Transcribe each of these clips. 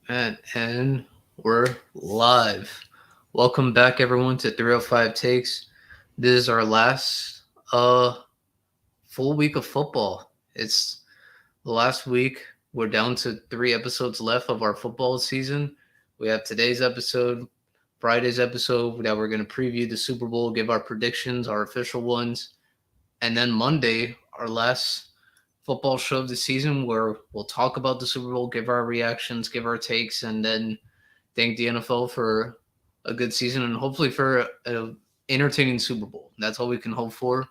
And we're live. Welcome back, everyone, to 305 Takes. This is our last full week of football. It's the last week. We're down to 3 episodes left of our football season. We have today's episode, Friday's episode that we're going to preview the Super Bowl, give our predictions, our official ones, and then Monday, our last football show of the season, where we'll talk about the Super Bowl, give our reactions, give our takes, and then thank the NFL for a good season and hopefully for an entertaining Super Bowl. That's all we can hope for.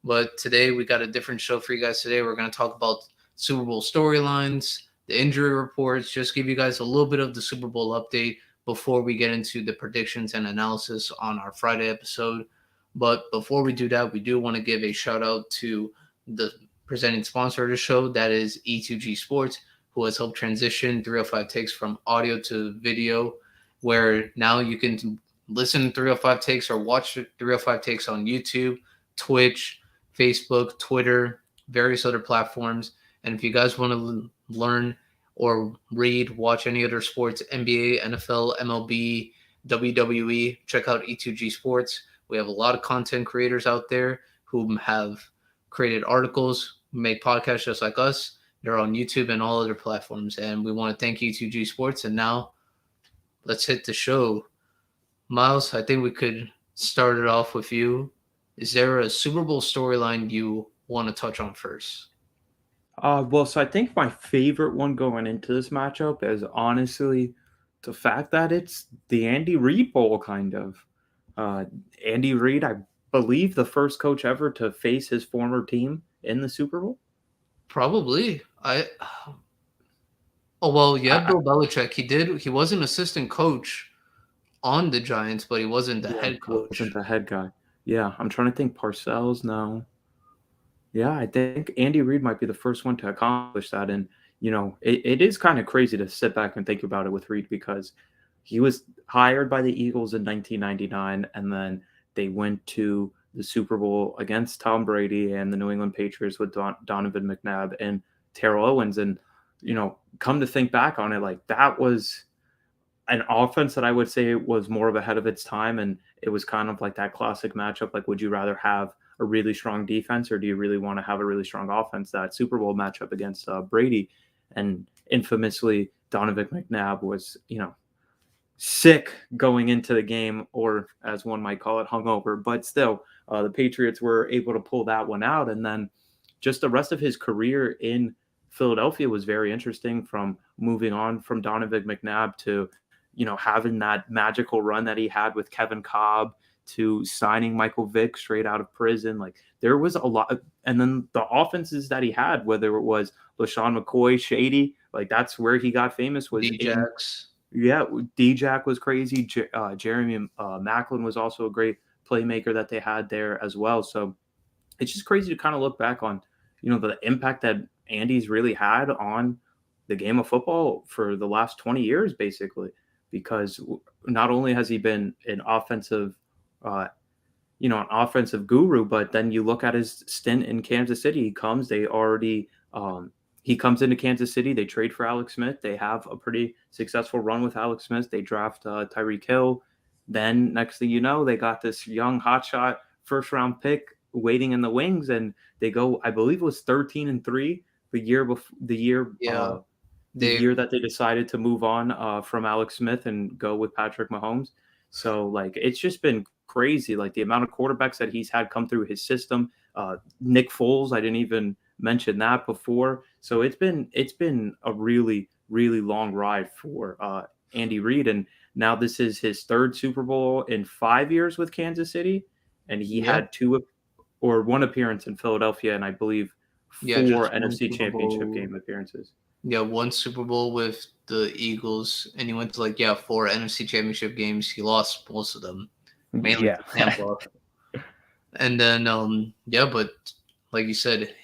But today we got a different show for you guys. Today we're going to talk about Super Bowl storylines, the injury reports, just give you guys a little bit of the Super Bowl update before we get into the predictions and analysis on our Friday episode. But before we do that, we do want to give a shout out to the presenting sponsor of the show, that is E2G Sports, who has helped transition 305 Takes from audio to video, where now you can listen to 305 Takes or watch 305 Takes on YouTube, Twitch, Facebook, Twitter, various other platforms. And if you guys want to learn or read, watch any other sports, NBA, NFL, MLB, WWE, check out E2G Sports. We have a lot of content creators out there who have created articles, make podcasts just like us. They're on YouTube and all other platforms. And we want to thank E2G Sports. And now let's hit the show. Myles, I think we could start it off with you. Is there a Super Bowl storyline you want to touch on first? So I think my favorite one going into this matchup is honestly the fact that it's the Andy Reid Bowl, kind of. Uh, Andy Reid, I believe, the first coach ever to face his former team in the Super Bowl. Probably. Oh well, yeah, I, Bill Belichick. He did. He was an assistant coach on the Giants, but he wasn't the yeah, head wasn't coach. the head guy. Yeah, I'm trying to think. Parcells, no. Yeah, I think Andy Reid might be the first one to accomplish that. And, it is kind of crazy to sit back and think about it with Reid because he was hired by the Eagles in 1999, and then they went to the Super Bowl against Tom Brady and the New England Patriots with Donovan McNabb and Terrell Owens. And, come to think back on it, like that was an offense that I would say was more of ahead of its time. And it was kind of like that classic matchup. Like, would you rather have a really strong defense or do you really want to have a really strong offense? That Super Bowl matchup against Brady, and infamously Donovan McNabb was, sick going into the game, or as one might call it, hungover. But still, the Patriots were able to pull that one out. And then just the rest of his career in Philadelphia was very interesting, from moving on from Donovan McNabb to, having that magical run that he had with Kevin Cobb, to signing Michael Vick straight out of prison. Like, there was a lot and then the offenses that he had, whether it was LaShawn McCoy, Shady, like that's where he got famous, was in. Djax. Yeah, D-Jack was crazy. Jeremy Macklin was also a great playmaker that they had there as well. So it's just crazy to kind of look back on, the impact that Andy's really had on the game of football for the last 20 years, basically, because not only has he been uh, an offensive guru, but then you look at his stint in Kansas City. He comes into Kansas City. They trade for Alex Smith. They have a pretty successful run with Alex Smith. They draft Tyreek Hill. Then next thing you know, they got this young hotshot first round pick waiting in the wings, and they go. I believe it was 13-3 the year before Yeah, the they year that they decided to move on from Alex Smith and go with Patrick Mahomes. So like it's just been crazy, like the amount of quarterbacks that he's had come through his system. Nick Foles, I didn't even mention that before. So it's been a really long ride for Andy Reid, and now this is his third Super Bowl in 5 years with Kansas City, and he yeah had two or one appearance in Philadelphia, and I believe yeah just four one NFC Super Championship Bowl. game appearances. Yeah, one Super Bowl with the Eagles, and he went to like four NFC Championship games. He lost most of them, mainly Yeah. to Tampa. And then but like you said,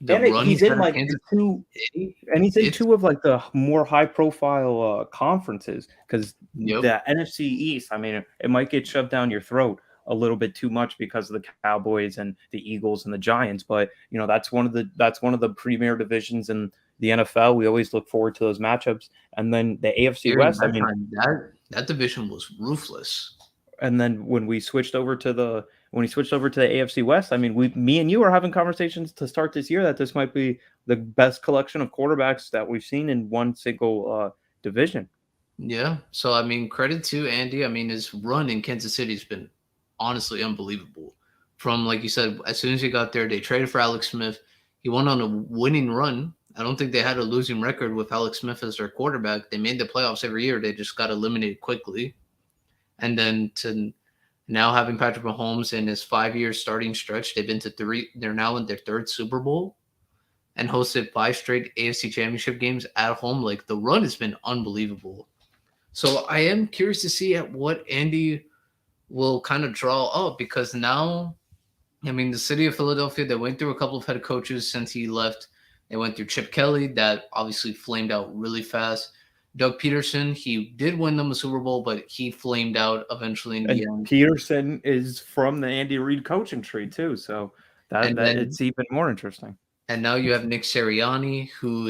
the And run he's he's in had at like Kansas two, City, and he's in it's two of like the more high profile conferences, because yep. the NFC East, I mean, it might get shoved down your throat a little bit too much because of the Cowboys and the Eagles and the Giants, but that's one of the premier divisions in the NFL, we always look forward to those matchups. And then the AFC During West, I that mean, time, that division was ruthless. and then when we switched over to the AFC West, I mean, me and you are having conversations to start this year that this might be the best collection of quarterbacks that we've seen in one single division. Yeah. So I mean, credit to Andy. I mean, his run in Kansas City has been honestly unbelievable. From like you said, as soon as he got there, they traded for Alex Smith. He went on a winning run. I don't think they had a losing record with Alex Smith as their quarterback. They made the playoffs every year. They just got eliminated quickly. And then to now having Patrick Mahomes in his 5 year starting stretch, they've been to three. They're now in their third Super Bowl and hosted 5 straight AFC Championship games at home. Like the run has been unbelievable. So I am curious to see at what Andy will kind of draw up because now, I mean, the city of Philadelphia, they went through a couple of head coaches since he left. They went through Chip Kelly, that obviously flamed out really fast. Doug Peterson, he did win them a Super Bowl, but he flamed out eventually in the And end. Peterson is from the Andy Reid coaching tree too, so that And that then, it's even more interesting. and now you have Nick Sirianni, who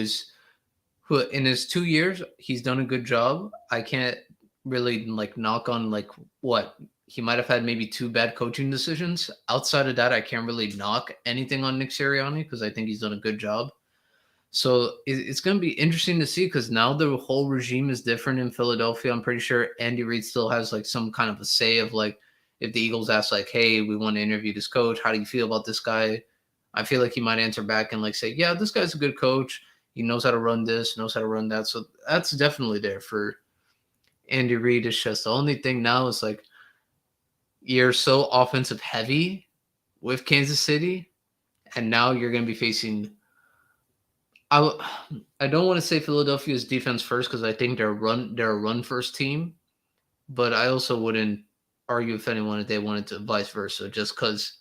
in his 2 years he's done a good job. I can't really like knock on like what he might have had maybe two bad coaching decisions. Outside of that, I can't really knock anything on Nick Sirianni because I think he's done a good job. So it's going to be interesting to see because now the whole regime is different in Philadelphia. I'm pretty sure Andy Reid still has like some kind of a say of like if the Eagles ask like, "Hey, we want to interview this coach. How do you feel about this guy?" I feel like he might answer back and like say, "Yeah, this guy's a good coach. He knows how to run this, knows how to run that." So that's definitely there for Andy Reid. It's just the only thing now is like you're so offensive heavy with Kansas City, and now you're going to be facing. I I don't want to say Philadelphia's defense first because I think they're a run first team, but I also wouldn't argue if anyone if they wanted to vice versa just because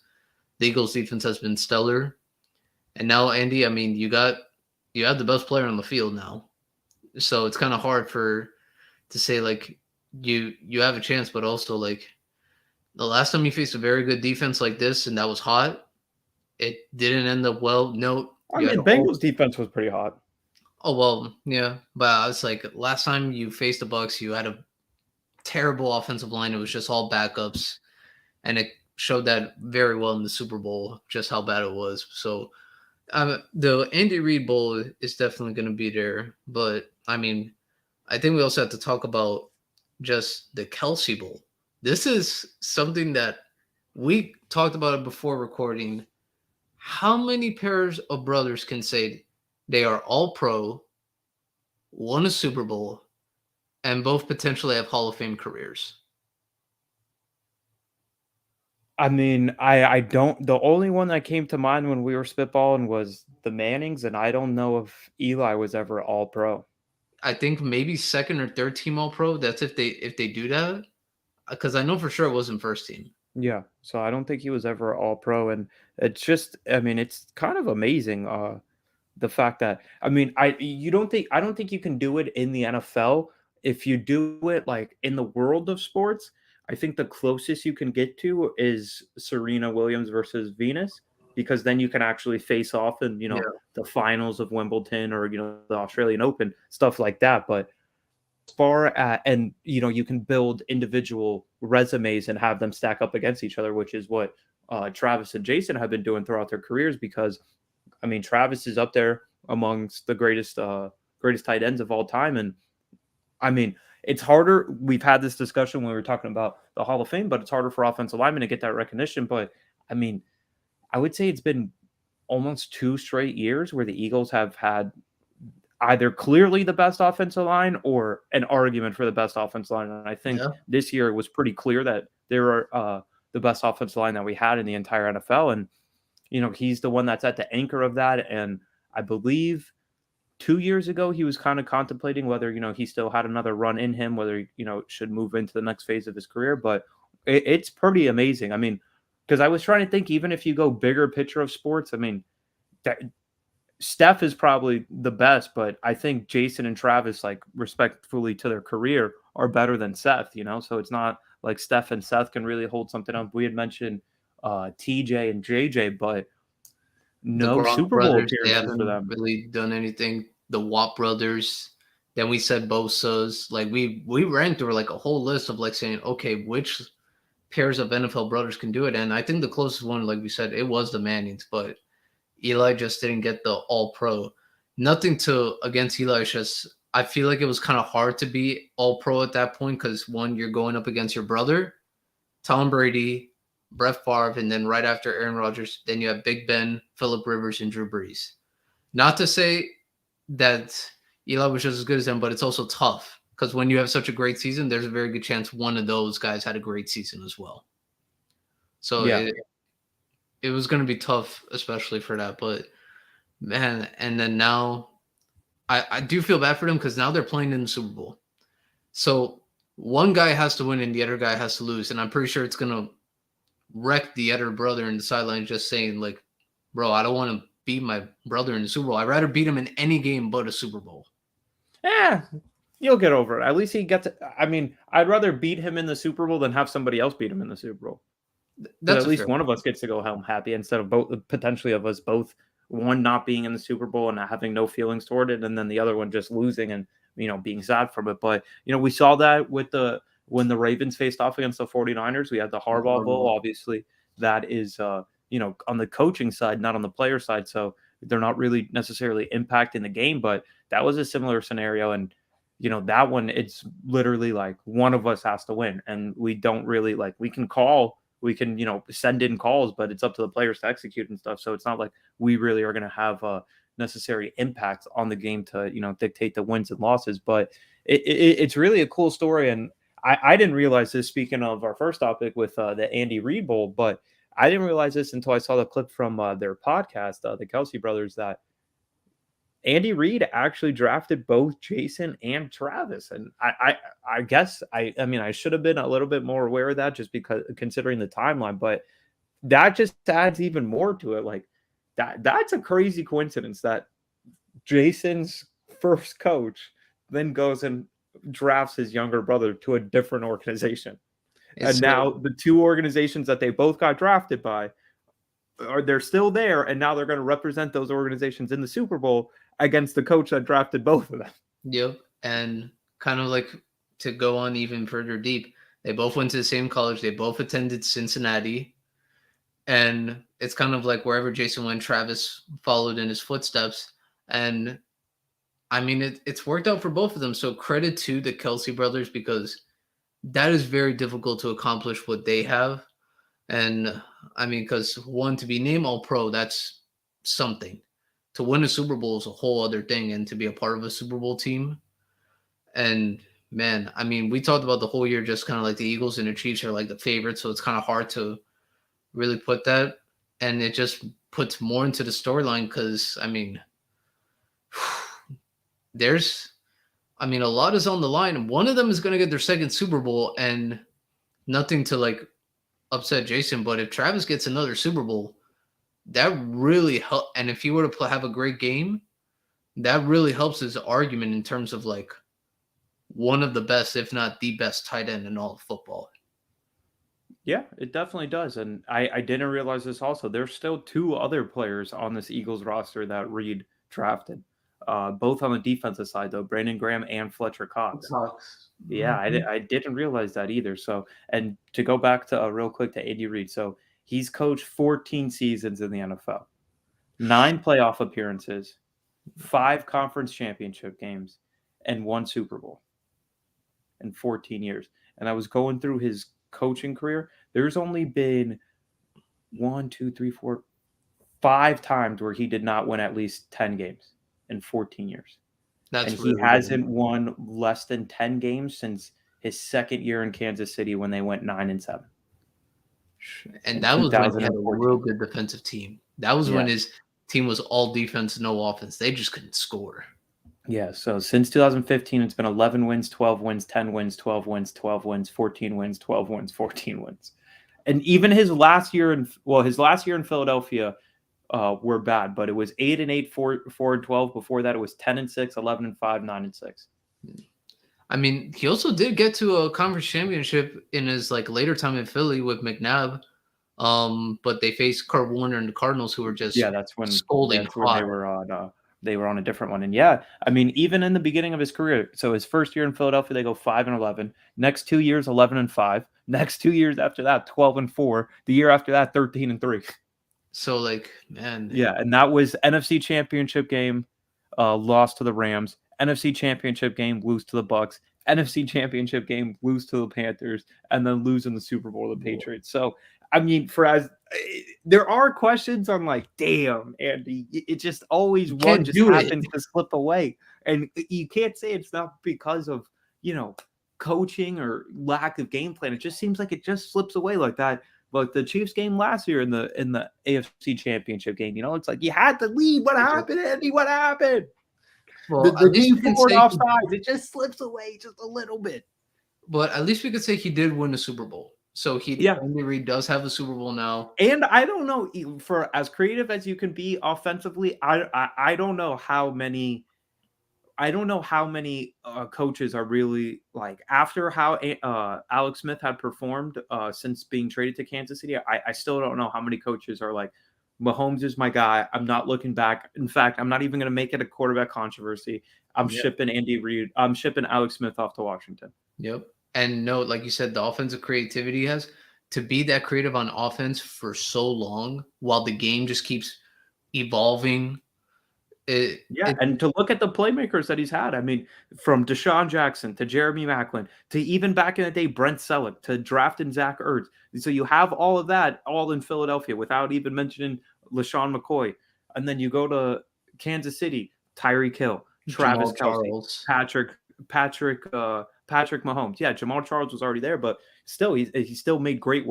the Eagles defense has been stellar, and now Andy, I mean you have the best player on the field now, so it's kind of hard for to say like you have a chance, but also like the last time you faced a very good defense like this and that was hot, it didn't end up well. No, I you had mean, all Bengals defense was pretty hot. oh well, yeah, but it's like last time you faced the Bucks, you had a terrible offensive line. It was just all backups, and it showed that very well in the Super Bowl, just how bad it was. So the Andy Reid Bowl is definitely going to be there, but I mean, I think we also have to talk about just the Kelsey Bowl. This is something that we talked about it before recording. How many pairs of brothers can say they are all pro, won a Super Bowl, and both potentially have Hall of Fame careers? I mean, I don't. The only one that came to mind when we were spitballing was the Mannings, and I don't know if Eli was ever All Pro. I think maybe second or third team All Pro. That's if they do that, because I know for sure it wasn't first team. Yeah, so I don't think he was ever All Pro, and it's just, I mean, it's kind of amazing. The fact that, I mean, I don't think you can do it in the NFL. If you do it like in the world of sports, I think the closest you can get to is Serena Williams versus Venus, because then you can actually face off in, Yeah, the finals of Wimbledon or, the Australian Open, stuff like that. But far at, and you can build individual resumes and have them stack up against each other, which is what Travis and Jason have been doing throughout their careers. Because I mean, Travis is up there amongst the greatest tight ends of all time, and I mean, it's harder. We've had this discussion when we were talking about the Hall of Fame, but it's harder for offensive linemen to get that recognition. But I mean, I would say it's been almost 2 straight years where the Eagles have had either clearly the best offensive line or an argument for the best offensive line. And I think yeah. this year it was pretty clear that they were the best offensive line that we had in the entire NFL. And he's the one that's at the anchor of that. And I believe 2 years ago, he was kind of contemplating whether, he still had another run in him, whether, should move into the next phase of his career. But it's pretty amazing. I mean, because I was trying to think, even if you go bigger picture of sports, I mean, that, Steph is probably the best, but I think Jason and Travis, like respectfully to their career, are better than Seth, So it's not like Steph and Seth can really hold something up. We had mentioned TJ and JJ, but The no Gronk Super Bowl brothers, they appearances for haven't them. really done anything. the Watt brothers. Then we said Bosa's. Like we ran through like a whole list of like saying, okay, which pairs of NFL brothers can do it. And I think the closest one, like we said, it was the Mannings, but Eli just didn't get the All Pro. Nothing to against Eli. It's just I feel like it was kind of hard to be All Pro at that point because one, you're going up against your brother, Tom Brady, Brett Favre, and then right after Aaron Rodgers, then you have Big Ben, Philip Rivers, and Drew Brees. Not to say that Eli was just as good as them, but it's also tough because when you have such a great season, there's a very good chance one of those guys had a great season as well. So Yeah. it was going to be tough, especially for that. But man, and then now I do feel bad for them because now they're playing in the Super Bowl. So one guy has to win and the other guy has to lose. And I'm pretty sure it's going to wreck the other brother in the sideline just saying, like, bro, I don't want to beat my brother in the Super Bowl. I'd rather beat him in any game but a Super Bowl. Yeah, you'll get over it. At least he gets it. I mean, I'd rather beat him in the Super Bowl than have somebody else beat him in the Super Bowl. But That's at a least fair one of us gets to go home happy instead of both potentially of us both one not being in the Super Bowl and having no feelings toward it, and then the other one just losing and being sad from it. But we saw that with when the Ravens faced off against the 49ers. We had the Harbaugh Bowl. Obviously, that is on the coaching side, not on the player side. So they're not really necessarily impacting the game, but that was a similar scenario. And that one, it's literally like one of us has to win, and we don't really we can send in calls, but it's up to the players to execute and stuff. So it's not like we really are going to have a necessary impact on the game to dictate the wins and losses. But it's really a cool story, and I didn't realize this. Speaking of our first topic with the Andy Reid Bowl, but I didn't realize this until I saw the clip from their podcast, the Kelsey brothers, that Andy Reid actually drafted both Jason and Travis. And I guess I mean, I should have been a little bit more aware of that just because considering the timeline, but that just adds even more to it. Like that's a crazy coincidence that Jason's first coach then goes and drafts his younger brother to a different organization. And now the two organizations that they both got drafted by they're still there, and now they're going to represent those organizations in the Super Bowl against the coach that drafted both of them. Yep. And kind of like to go on even further deep, they both went to the same college. They both attended Cincinnati. And it's kind of like wherever Jason went, Travis followed in his footsteps. And I mean, it's worked out for both of them. So credit to the Kelsey brothers because that is very difficult to accomplish what they have. And I mean, because one, to be named All Pro, that's something. To win a Super Bowl is a whole other thing, and to be a part of a Super Bowl team. And man, I mean, we talked about the whole year just kind of like the Eagles and the Chiefs are like the favorites, so it's kind of hard to really put that. And it just puts more into the storyline because, I mean, a lot is on the line. One of them is going to get their second Super Bowl, and nothing to like upset Jason, but if Travis gets another Super Bowl, that really help. And if he were to have a great game, that really helps his argument in terms of like one of the best, if not the best, tight end in all of football. Yeah, it definitely does. And I didn't realize this also. There's still two other players on this Eagles roster that Reid drafted, both on the defensive side, though, Brandon Graham and Fletcher Cox. Yeah, I didn't realize that either. So, and to go back to real quick to Andy Reid. So he's coached 14 seasons in the NFL, 9 playoff appearances, 5 conference championship games, and 1 Super Bowl in 14 years. And I was going through his coaching career. There's only been 5 times where he did not win at least 10 games in 14 years. And he hasn't won less than 10 games since his second year in Kansas City when they went 9-7. And that was when he had a real good defensive team. That was when his team was all defense, no offense. They just couldn't score. Yeah, so since 2015, it's been 11 wins, 12 wins, 10 wins, 12 wins, 12 wins, 14 wins, 12 wins, 14 wins. And even his last year in Philadelphia were bad, but it was 8-8, 4-12. Before that, it was 10-6, 11-5, 9-6. I mean, he also did get to a conference championship in his like later time in Philly with McNabb. But they faced Kurt Warner and the Cardinals, who were just that's when scolding they were on They were on a different one. And yeah, I mean, even in the beginning of his career, so his first year in Philadelphia, they go 5-11. Next 2 years, 11-5. Next 2 years after that, 12-4. The year after that, 13-3. So like, man, Yeah, and that was NFC Championship game, lost to the Rams. NFC Championship game, lose to the Bucks. NFC Championship game, lose to the Panthers, and then lose in the Super Bowl to the Patriots. So, I mean, there are questions on like, damn, Andy, it just always you one can't just do it. happens to slip away, and you can't say it's not because of coaching or lack of game plan. It just seems like it just slips away like that. Like the Chiefs game last year in the AFC Championship game, it's like you had to lead. What happened, Andy? What happened? Well, The at least D we can forward say, offsides. It just slips away just a little bit. but at least we could say he did win the Super Bowl. So Yeah, Andy Reid does have a Super Bowl now. and I don't know, for as creative as you can be offensively, I don't know how many. I don't know how many coaches are really like after how Alex Smith had performed since being traded to Kansas City. I still don't know how many coaches are like, Mahomes is my guy. I'm not looking back. In fact, I'm not even going to make it a quarterback controversy. I'm Yep. shipping Andy Reid. I'm shipping Alex Smith off to Washington. Yep. And no, like you said, the offensive creativity he has to be that creative on offense for so long while the game just keeps evolving. Yeah, and to look at the playmakers that he's had. I mean, from Deshaun Jackson to Jeremy Maclin to even back in the day, Brent Selleck to drafting Zach Ertz. So you have all of that all in Philadelphia without even mentioning LaShawn McCoy. And then you go to Kansas City, Tyreek Hill, Travis Jamal Kelce, Charles. Patrick Mahomes. Yeah, Jamal Charles was already there, but still, he still made great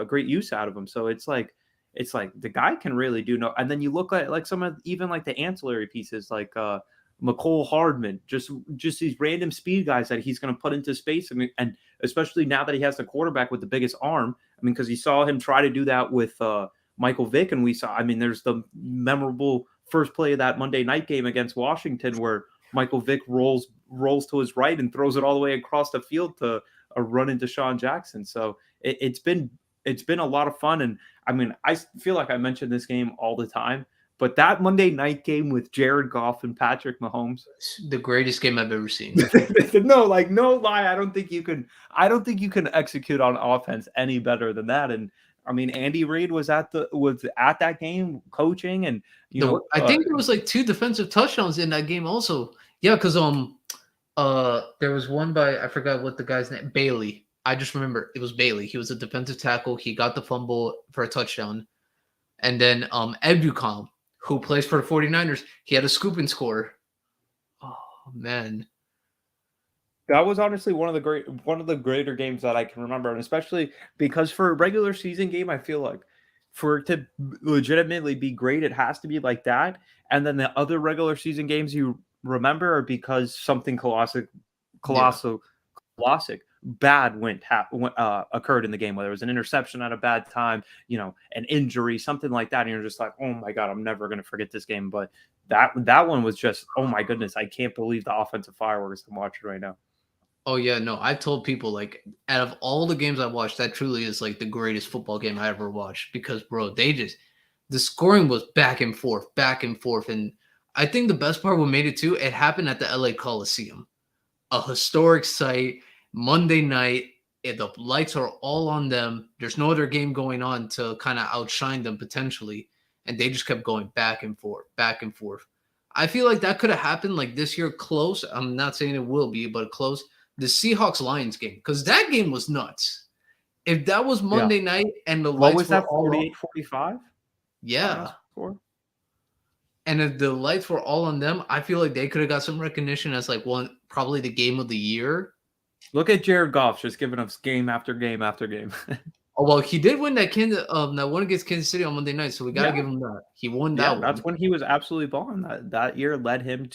great use out of him. So it's like the guy can really do no. And then you look at like some of even like the ancillary pieces, like McCole Hardman, just these random speed guys that he's going to put into space. I mean, and especially now that he has the quarterback with the biggest arm. I mean, because you saw him try to do that with Michael Vick, and we saw. I mean, there's the memorable first play of that Monday night game against Washington where Michael Vick rolls to his right and throws it all the way across the field to a run into Deshaun Jackson. So it's been a lot of fun. And I mean, I feel like I mention this game all the time, but that Monday night game with Jared Goff and Patrick Mahomes, The greatest game I've ever seen. no lie, I don't think you can execute on offense any better than that. And I mean, Andy Reid was at that game coaching, and I think there was like 2 defensive touchdowns in that game also. Yeah, because there was one by, I forgot what the guy's name, Bailey. I just remember it was Bailey. He was a defensive tackle. He got the fumble for a touchdown. And then Ebukam, who plays for the 49ers, he had a scoop and score. Oh man. that was honestly one of the greater games that I can remember, and especially because for a regular season game, I feel like for it to legitimately be great, it has to be like that. And then the other regular season games you remember are because something Yeah. colossal bad occurred in the game, whether it was an interception at a bad time, an injury, something like that, and you're just like, oh my god, I'm never going to forget this game. But that one was just, oh my goodness, I can't believe the offensive fireworks I'm watching right now. Oh yeah, no, I've told people like out of all the games I watched, that truly is like the greatest football game I ever watched because bro, the scoring was back and forth. And I think the best part what made it too, it happened at the LA Coliseum. A historic site, Monday night. The lights are all on them. There's no other game going on to kind of outshine them potentially. And they just kept going back and forth, back and forth. I feel like that could have happened like this year close. I'm not saying it will be, but close. The Seahawks Lions game, because that game was nuts. If that was Yeah. Monday night and the What lights was were that, all on, 48-45 final yeah. score? And if the lights were all on them, I feel like they could have got some recognition as like probably the game of the year. Look at Jared Goff just giving us game after game after game. Oh well, he did win that one against Kansas City on Monday night, so we got to Yeah. give him that. He won Yeah, that that's one, when he was absolutely balling. That year led him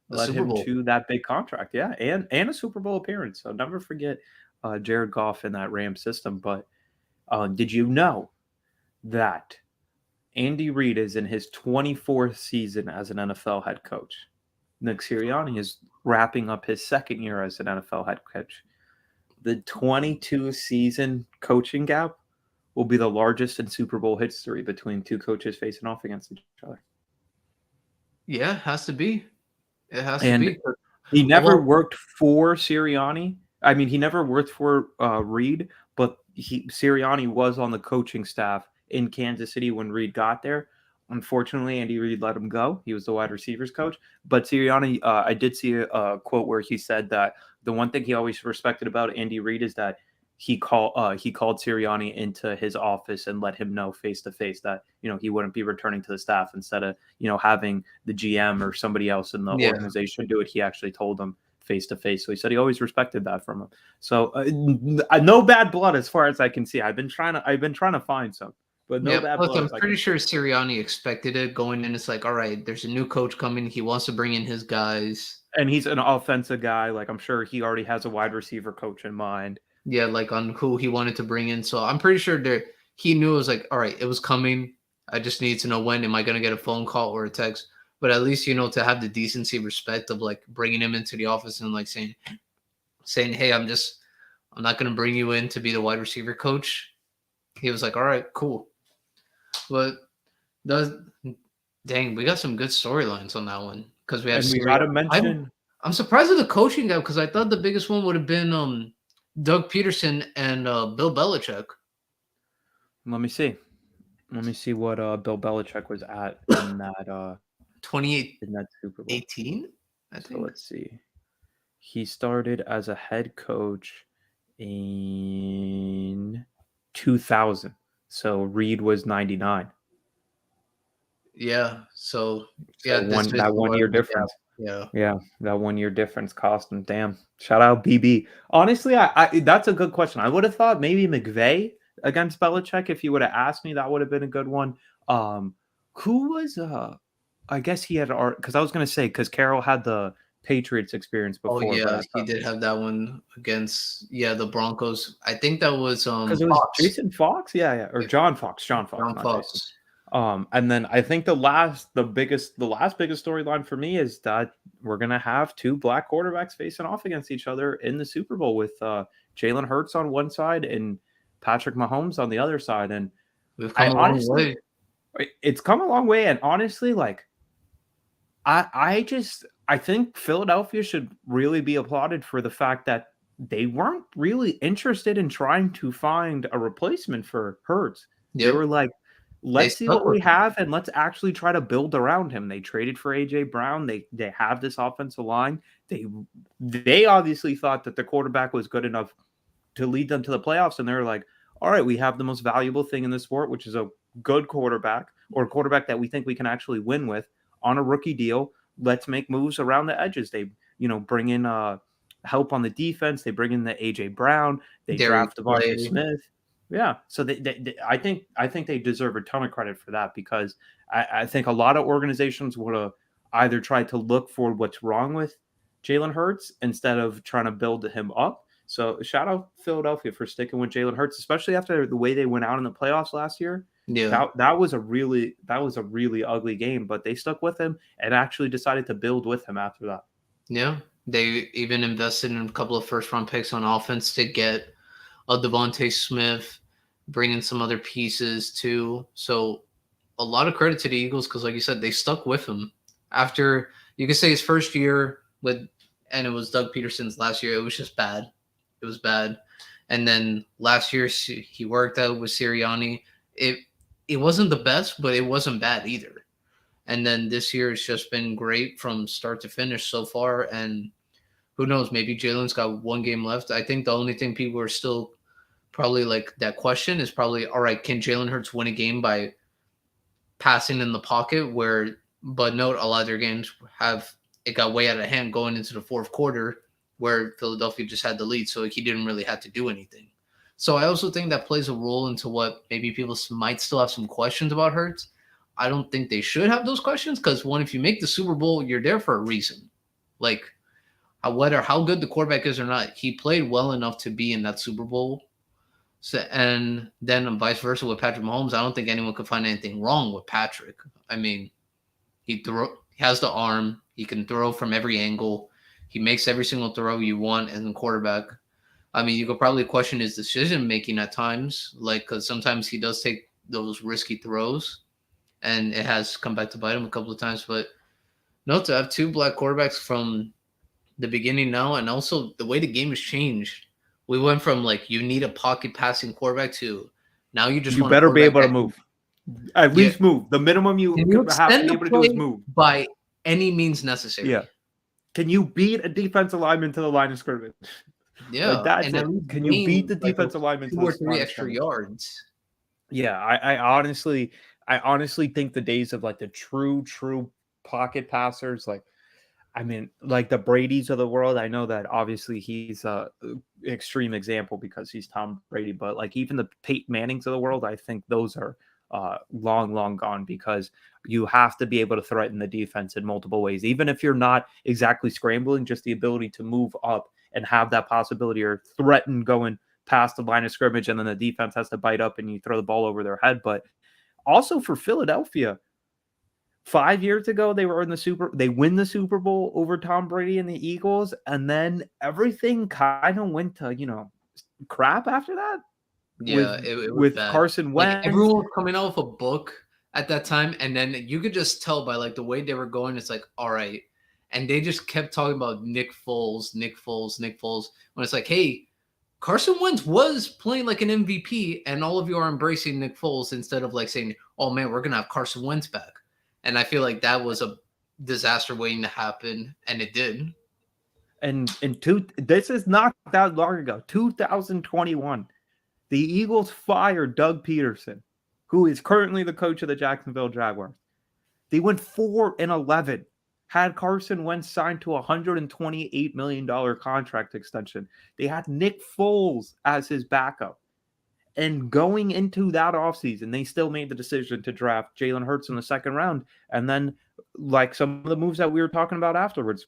the Super Bowl. to that big contract. Yeah, and a Super Bowl appearance. So never forget Jared Goff in that Rams system. But did you know that Andy Reid is in his 24th season as an NFL head coach? Nick Sirianni is wrapping up his second year as an NFL head coach. The 22 season coaching gap will be the largest in Super Bowl history between two coaches facing off against each other. Yeah, it has to be. It has to And be. he never Well, worked for Sirianni. I mean, he never worked for Reed, but Sirianni was on the coaching staff in Kansas City when Reed got there. Unfortunately, Andy Reid let him go. He was the wide receivers coach. But Sirianni, I did see a quote where he said that the one thing he always respected about Andy Reid is that he called Sirianni into his office and let him know face to face that he wouldn't be returning to the staff instead of having the GM or somebody else in the yeah, organization do it. He actually told them face to face. So he said he always respected that from him. So no bad blood as far as I can see. I've been trying to find some, but no yeah. bad Plus, blood I'm as I pretty can sure see. Sirianni expected it going in. It's like, all right, there's a new coach coming. He wants to bring in his guys. And he's an offensive guy. Like I'm sure he already has a wide receiver coach in mind. Yeah, like on who he wanted to bring in. So I'm pretty sure there he knew it was like, all right, it was coming. I just need to know when. Am I gonna get a phone call or a text? But at least to have the decency, respect of like bringing him into the office and like saying, hey, I'm not gonna bring you in to be the wide receiver coach. He was like, all right, cool. But does dang, we got some good storylines on that one because we have And we Syria. got to I'm mention. I'm surprised at the coaching guy because I thought the biggest one would have been Doug Peterson and Bill Belichick. Let me see. Let me see what Bill Belichick was at in that Super Bowl. 2018, I So think. let's see. He started as a head coach in 2000. So Reed was 99. Yeah. So So yeah, this one is that one what year yeah, difference. yeah. Yeah, that 1 year difference cost him. Damn. Shout out BB. Honestly, I that's a good question. I would have thought maybe McVay against Belichick. If you would have asked me, that would have been a good one. Um, who was I guess he had because I was gonna say because Carroll had the Patriots experience Oh before, but yeah, I he thought did have that one against the Broncos. I think that was because it was Fox. Jason Fox, yeah, yeah, or Yeah, John Fox, John not Jason. Fox. And then I think the last biggest storyline for me is that we're gonna have two black quarterbacks facing off against each other in the Super Bowl with Jalen Hurts on one side and Patrick Mahomes on the other side. And We've come I a long honestly, way. it's come a long way. And honestly, like I think Philadelphia should really be applauded for the fact that they weren't really interested in trying to find a replacement for Hurts. They Yep. were like, They let's see stuck what with we him. have and let's actually try to build around him. They traded for AJ Brown. They have this offensive line. They obviously thought that the quarterback was good enough to lead them to the playoffs. And they're like, all right, we have the most valuable thing in the sport, which is a good quarterback or a quarterback that we think we can actually win with on a rookie deal. Let's make moves around the edges. They, bring in help on the defense. They bring in the AJ Brown. They Darius draft Devontae Slay. Smith. Yeah, so I think they deserve a ton of credit for that because I think a lot of organizations would have either tried to look for what's wrong with Jalen Hurts instead of trying to build him up. So shout out Philadelphia for sticking with Jalen Hurts, especially after the way they went out in the playoffs last year. Yeah. That was a really ugly game, but they stuck with him and actually decided to build with him after that. Yeah. They even invested in a couple of first round picks on offense to get a Devontae Smith, bring in some other pieces too. So a lot of credit to the Eagles because, like you said, they stuck with him after you could say his first year with, and it was Doug Peterson's last year. It was just bad. It was bad. And then last year he worked out with Sirianni. It it wasn't the best, but it wasn't bad either. And then this year it's just been great from start to finish so far. And who knows? Maybe Jalen's got one game left. I think the only thing people are still probably like that question is probably all right. Can Jalen Hurts win a game by passing in the pocket? But note a lot of their games have it got way out of hand going into the fourth quarter where Philadelphia just had the lead, so he didn't really have to do anything. So I also think that plays a role into what maybe people might still have some questions about Hurts. I don't think they should have those questions because one, if you make the Super Bowl, you're there for a reason. Like whether how good the quarterback is or not, he played well enough to be in that Super Bowl. So, and then vice versa with Patrick Mahomes, I don't think anyone could find anything wrong with Patrick. I mean, he has the arm, he can throw from every angle, he makes every single throw you want as a quarterback. I mean, you could probably question his decision making at times, like because sometimes he does take those risky throws, and it has come back to bite him a couple of times. But No, to have two black quarterbacks from the beginning now, and also the way the game has changed. We went from like you need a pocket passing quarterback to now you just You want a better be quarterback able to that move. At yeah. least move. The minimum you Can you have to extend be the able to do is play move. by any means necessary? Yeah. Can you beat a defensive lineman to the line of scrimmage? Like Yeah, that's and at it. least Can you beat gain the like defensive lineman two to or the three line of extra scrimmage? yards. Yeah, I honestly think the days of like the true pocket passers, like I mean, like the Brady's of the world. I know that obviously he's a extreme example because he's Tom Brady, but like even the Peyton Mannings of the world, I think those are long gone because you have to be able to threaten the defense in multiple ways, even if you're not exactly scrambling. Just the ability to move up and have that possibility or threaten going past the line of scrimmage, and then the defense has to bite up and you throw the ball over their head. But also for Philadelphia, 5 years ago, they win the Super Bowl over Tom Brady and the Eagles, and then everything kind of went to, crap after that Yeah, it was with bad. Carson Like, Wentz. everyone was coming out with a book at that time, and then you could just tell by, like, the way they were going, it's like, "Alright." And they just kept talking about Nick Foles, Nick Foles, Nick Foles, when it's like, "Hey, Carson Wentz was playing like an MVP, and all of you are embracing Nick Foles instead of, like, saying, 'Oh, man, we're gonna have Carson Wentz back.'" And I feel like that was a disaster waiting to happen, and it did. This is not that long ago, 2021. The Eagles fired Doug Peterson, who is currently the coach of the Jacksonville Jaguars. They went 4-11, had Carson Wentz signed to a $128 million contract extension. They had Nick Foles as his backup. And going into that offseason, they still made the decision to draft Jalen Hurts in the second round. And then, like some of the moves that we were talking about afterwards,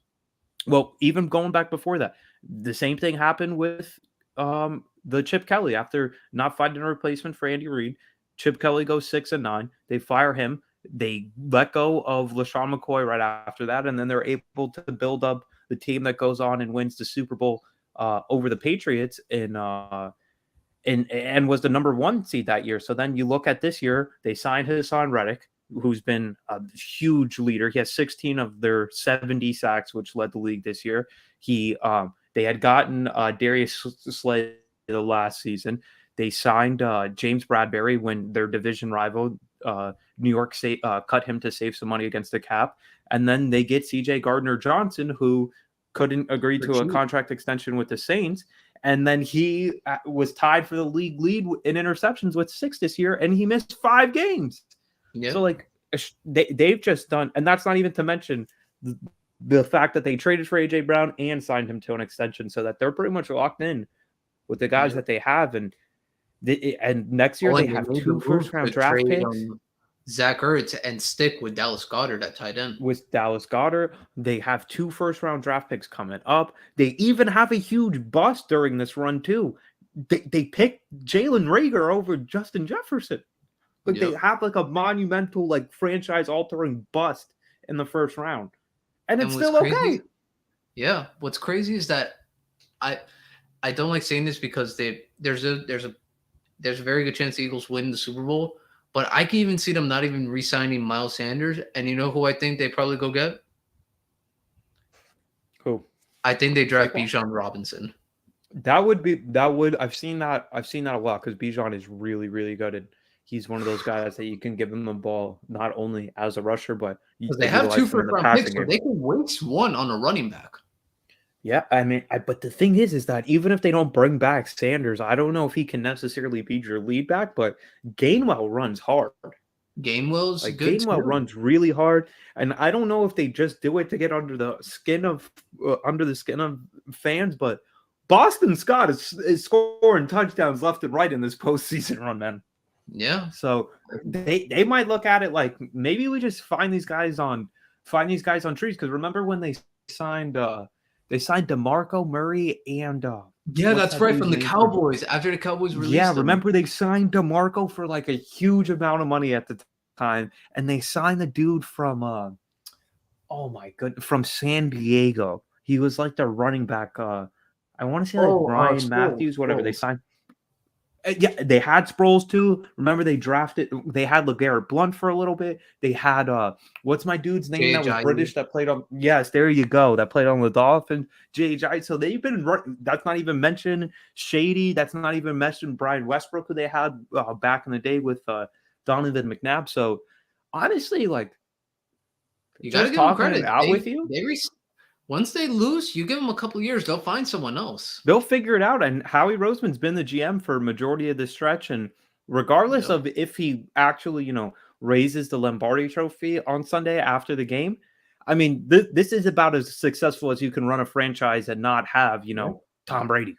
well, even going back before that, the same thing happened with the Chip Kelly after not finding a replacement for Andy Reid. Chip Kelly goes 6-9. They fire him. They let go of LaShawn McCoy right after that, and then they're able to build up the team that goes on and wins the Super Bowl over the Patriots and was the number one seed that year. So then you look at this year, they signed Hassan Reddick, who's been a huge leader. He has 16 of their 70 sacks, which led the league this year. They had gotten Darius Slay the last season. They signed James Bradbury when their division rival New York State cut him to save some money against the cap, and then they get C.J. Gardner-Johnson, who couldn't agree For to a cheap. contract extension with the Saints. And then he was tied for the league lead in interceptions with 6 this year, and he missed 5 games. So, Yep. like, they've just done, and that's not even to mention the fact that they traded for A.J. Brown and signed him to an extension so that they're pretty much locked in with the guys Yep. that they have. And next year Oh, they and they have made the 2 move first-round to draft trade, picks Zach Ertz and stick with Dallas Goedert at tight end. with Dallas Goedert. They have 2 first-round draft picks coming up. They even have a huge bust during this run, too. They picked Jalen Reagor over Justin Jefferson. Like, they Yep. have, like, a monumental, like, franchise-altering bust in the first round. And it's And what's still crazy, okay. yeah, what's crazy is that I I don't like saying this because there's a very good chance the Eagles win the Super Bowl, but I can even see them not even re-signing Miles Sanders. And you know who I think they probably go get? Cool. I think they draft Saquon. Bijan Robinson. I've seen that a lot because Bijan is really good, and he's one of those guys that you can give him the ball not only as a rusher but Because they have utilize two him in first the round picks, passing so game. they can waste one on a running back. Yeah, I mean, but the thing is that even if they don't bring back Sanders, I don't know if he can necessarily be your lead back. But Gainwell runs hard. Gainwell's Like good Gainwell too. runs really hard, and I don't know if they just do it to get under the skin of fans. But Boston Scott is scoring touchdowns left and right in this postseason run, man. Yeah. So they might look at it like maybe we just find these guys on trees. Because remember when they signed DeMarco Murray and Yeah, what's that's that right. dude's From the name for? Cowboys after the Cowboys Yeah, released them. remember they signed DeMarco for like a huge amount of money at the time, and they signed the dude from oh my god, from San Diego. He was like the running back. I want to say like Oh, Ryan School. Matthews, whatever they School. signed. Yeah, they had Sproles too. Remember they had LeGarrette Blunt for a little bit. They had what's my dude's name that was J.H.I.U. British that played on, yes, there you go. That played on the Dolphins. J.H.I. So they've been, that's not even mentioned Shady. That's not even mentioned Brian Westbrook, who they had back in the day with Donovan McNabb. So honestly, like, You got to just give them talking it credit. out with you, Once they lose, you give them a couple years, they'll find someone else. they'll figure it out. And Howie Roseman's been the GM for a majority of the stretch. And regardless Yep. of if he actually, raises the Lombardi trophy on Sunday after the game, I mean, this is about as successful as you can run a franchise and not have, Tom Brady.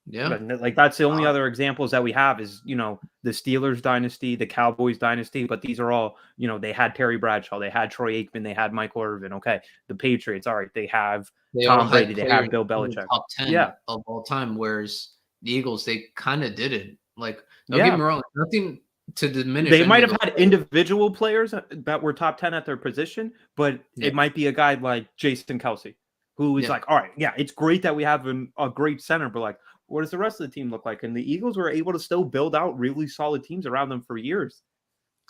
Yeah. Like, that's the only other examples that we have is, the Steelers dynasty, the Cowboys dynasty, but these are all, they had Terry Bradshaw, they had Troy Aikman, they had Michael Irvin. Okay. The Patriots, all right, they have They all Tom had Brady, they players had Bill in the Belichick. top 10 Yeah. of all time, whereas the Eagles, they kind of didn't. Like, don't get Yeah. me wrong, nothing to diminish They any might of have the had players. individual players that were top 10 at their position, but Yeah. it might be a guy like Jason Kelsey, who is Yeah. like, all right, yeah, it's great that we have a great center, but like, what does the rest of the team look like? And the Eagles were able to still build out really solid teams around them for years.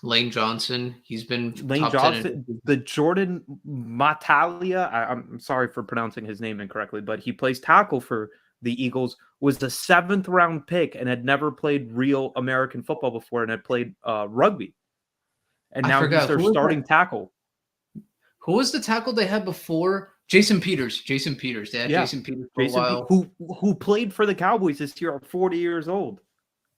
Lane Johnson, he's been Lane top 10 Johnson, the Jordan Matalia, I'm sorry for pronouncing his name incorrectly, but he plays tackle for the Eagles, was the 7th round pick and had never played real American football before and had played rugby. And I now he's forgot their starting tackle. Who was the tackle they had before? Jason Peters. Jason Peters. They had Yeah. Jason Peters for a while. Who played for the Cowboys this year at 40 years old.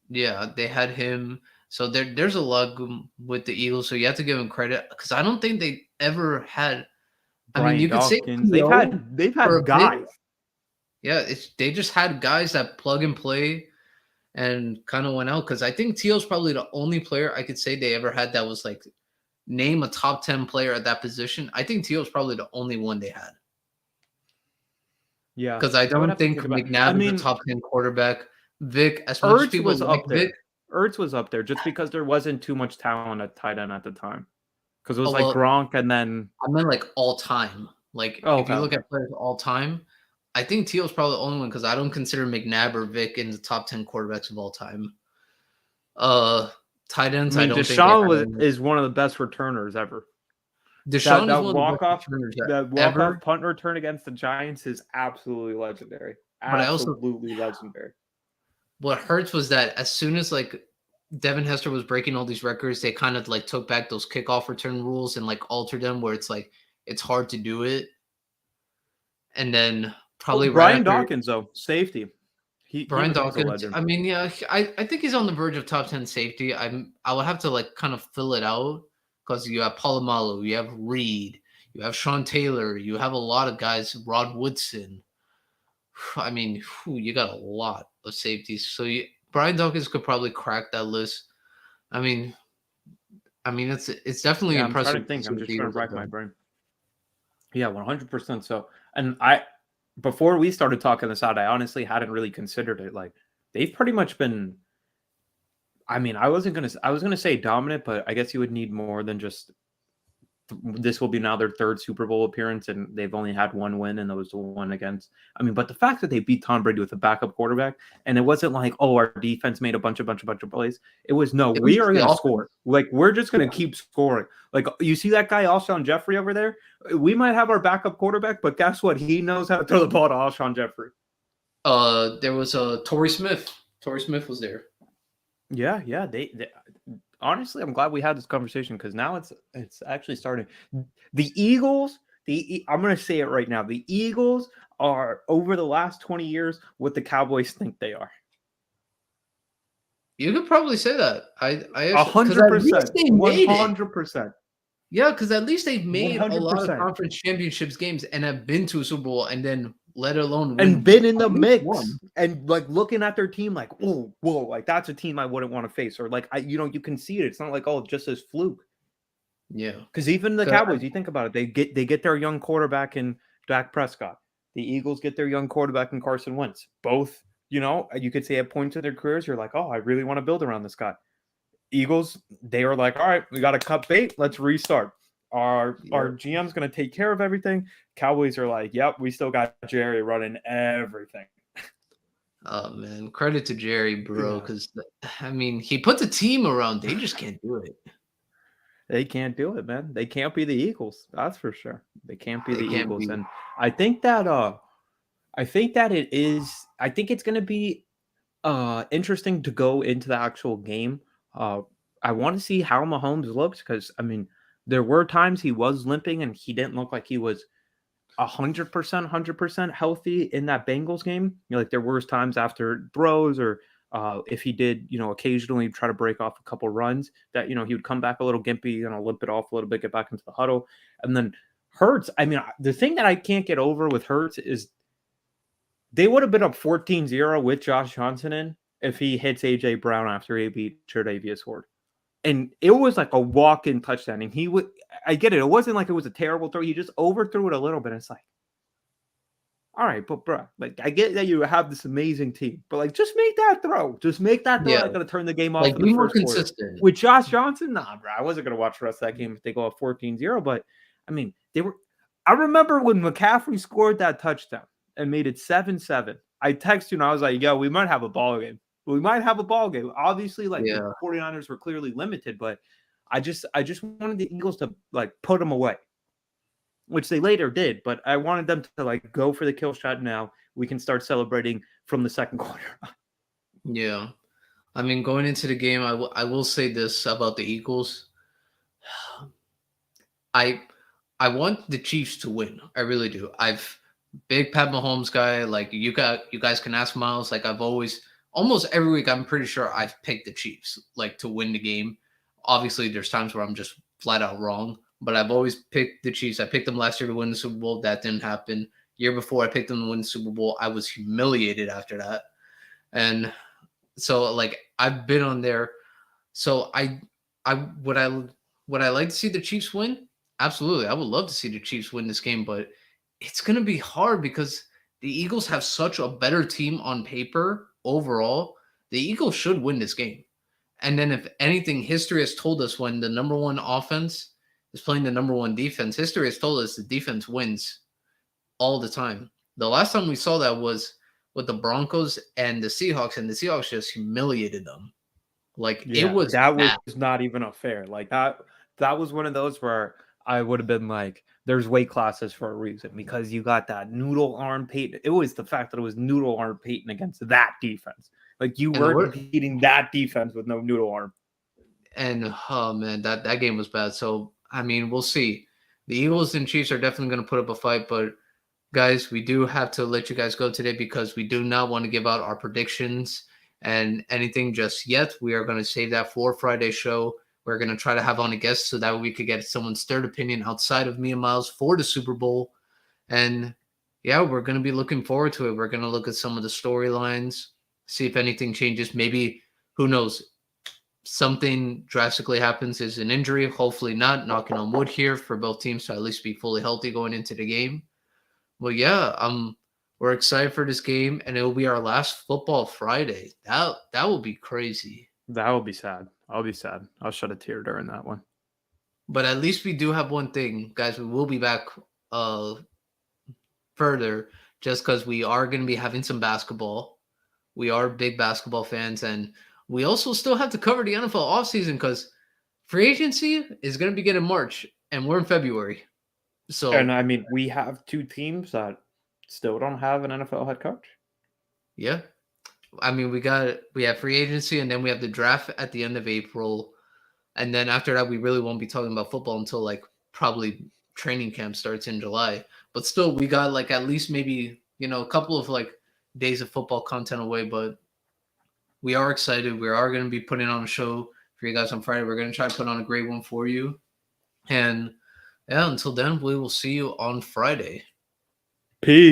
Yeah, they had him. So there's a lot with the Eagles. So you have to give them credit because I don't think they ever had. I mean, Brian you could say Dawkins. PO They've for had a bit. guys. Yeah, they just had guys that plug and play and kind of went out. Because I think Teal's probably the only player I could say they ever had that was like name a top 10 player at that position. I think Teal's probably the only one they had. Yeah, Because I would don't have to think about. McNabb is a top 10 quarterback. Vic, as much as Ertz people was like up there. Vic, Ertz was up there just because there wasn't too much talent at tight end at the time. Because it was well, Gronk and then. I meant like all time. Like if you look at players all time, I think Teal's probably the only one because I don't consider McNabb or Vic in the top 10 quarterbacks of all time. Tight ends, I don't think Deshaun is one of the best returners ever. Deshaun is one of the best returners walk-off punt return against the Giants is absolutely legendary. Absolutely legendary. What hurts was that as soon as like Devin Hester was breaking all these records, they kind of like took back those kickoff return rules and like altered them where it's like it's hard to do it. And then probably Brian Dawkins though, safety. Brian Dawkins. I mean, yeah, I think he's on the verge of top 10 safety. I would have to like kind of fill it out because you have Polamalu, you have Reed, you have Sean Taylor, you have a lot of guys, Rod Woodson. I mean, you got a lot of safeties. So Brian Dawkins could probably crack that list. I mean, it's definitely impressive. I'm trying to rack my brain. Yeah, 100%. So, and before we started talking this out, I honestly hadn't really considered it. Like, they've pretty much been. I mean, I was gonna say dominant, but I guess you would need more than just. This will be now their 3rd Super Bowl appearance, and they've only had one win, and that was the one against. I mean, but the fact that they beat Tom Brady with a backup quarterback, and it wasn't like, oh, our defense made a bunch of plays. It was we are going to score. Like, we're just going to keep scoring. Like, you see that guy Alshon Jeffrey over there? We might have our backup quarterback, but guess what? He knows how to throw the ball to Alshon Jeffrey. There was a Torrey Smith. Torrey Smith was there. Yeah. They honestly, I'm glad we had this conversation because now it's actually starting. The Eagles, I'm going to say it right now. The Eagles are over the last 20 years what the Cowboys think they are. You could probably say that. I 100%. 100%. Yeah, because at least they've made 100%. A lot of conference championships games and have been to a Super Bowl and then let alone win. And been in the mix and like looking at their team like, whoa, like that's a team I wouldn't want to face. Or like, you can see it. It's not like, oh, just as fluke. Yeah. Because even the Cowboys, you think about it, they get their young quarterback in Dak Prescott. The Eagles get their young quarterback in Carson Wentz. Both, you could say at points in their careers, you're like, oh, I really want to build around this guy. Eagles, they are like, all right, we got to cut bait. Let's restart. Our GM's going to take care of everything. Cowboys are like, yep, we still got Jerry running everything. Oh man, credit to Jerry, bro, Yeah. because I mean he put the team around. They just can't do it. They can't do it, man. They can't be the Eagles. That's for sure. They can't be They the can't Eagles. be. And I think that I think it's gonna be interesting to go into the actual game. Uh I want to see how Mahomes looks because I mean there were times he was limping and he didn't look like he was 100% healthy in that Bengals game. You know, like there were times after throws or if he did, occasionally try to break off a couple runs that, he would come back a little gimpy, limp it off a little bit, get back into the huddle. And then Hurts, I mean, the thing that I can't get over with Hurts is they would have been up 14-0 with Josh Johnson in if he hits AJ Brown after he beat Tre'Davious Ward. And it was like a walk-in touchdown. And I get it. It wasn't like it was a terrible throw. He just overthrew it a little bit. It's like, all right, but bro, like I get that you have this amazing team, but like just make that throw. Just make that throw Yeah, that's gonna turn the game off like in the be more first quarter. consistent. With Josh Johnson, nah, bro. I wasn't gonna watch the rest of that game if they go up 14-0. But I mean, I remember when McCaffrey scored that touchdown and made it 7-7. I texted you and I was like, yo, we might have a ball game. We might have a ball game. Obviously, like the Yeah, 49ers were clearly limited, but I just wanted the Eagles to like put them away, which they later did, but I wanted them to like go for the kill shot now. We can start celebrating from the second quarter. yeah. I mean, going into the game, I will say this about the Eagles. I I want the Chiefs to win. I really do. I've big Pat Mahomes guy. Like you guys can ask Miles. Like I've always almost every week I'm pretty sure I've picked the Chiefs like to win the game. Obviously, there's times where I'm just flat out wrong, but I've always picked the Chiefs. I picked them last year to win the Super Bowl. That didn't happen. Year before I picked them to win the Super Bowl. I was humiliated after that. And so like I've been on there. So I would I like to see the Chiefs win? Absolutely. I would love to see the Chiefs win this game, but it's gonna be hard because the Eagles have such a better team on paper overall. The Eagles should win this game. And then if anything, history has told us when the number one offense is playing the number one defense, history has told us the defense wins all the time. The last time we saw that was with the Broncos and the Seahawks, and the Seahawks just humiliated them. Like it Yeah, was that was bad. not even a fair. Like that was one of those where I would have been like, there's weight classes for a reason because you got that noodle arm Peyton. It was the fact that it was noodle arm Peyton against that defense. Like you And the weren't word beating that defense with no noodle arm. and oh man, that game was bad. So I mean, we'll see. The Eagles and Chiefs are definitely going to put up a fight, but guys, we do have to let you guys go today because we do not want to give out our predictions and anything just yet. We are going to save that for Friday's show. We're going to try to have on a guest so that we could get someone's third opinion outside of me and Miles for the Super Bowl. And yeah, we're going to be looking forward to it. We're going to look at some of the storylines, see if anything changes. Maybe, who knows, something drastically happens is an injury. Hopefully not. Knocking on wood here for both teams to at least be fully healthy going into the game. Well, yeah, we're excited for this game, and it will be our last football Friday. That will be crazy. That will be sad. I'll be sad. I'll shed a tear during that one. But at least we do have one thing, guys. We will be back uh further just because we are going to be having some basketball. We are big basketball fans, and we also still have to cover the NFL offseason because free agency is going to begin in March, and we're in February. And So I mean, we have two teams that still don't have an NFL head coach. yeah, I mean we have free agency, and then we have the draft at the end of April. And then after that, we really won't be talking about football until like probably training camp starts in July. But still, we got like at least maybe, a couple of like days of football content away. But we are excited. We are going to be putting on a show for you guys on Friday. We're going to try to put on a great one for you. And yeah, until then, we will see you on Friday. Peace.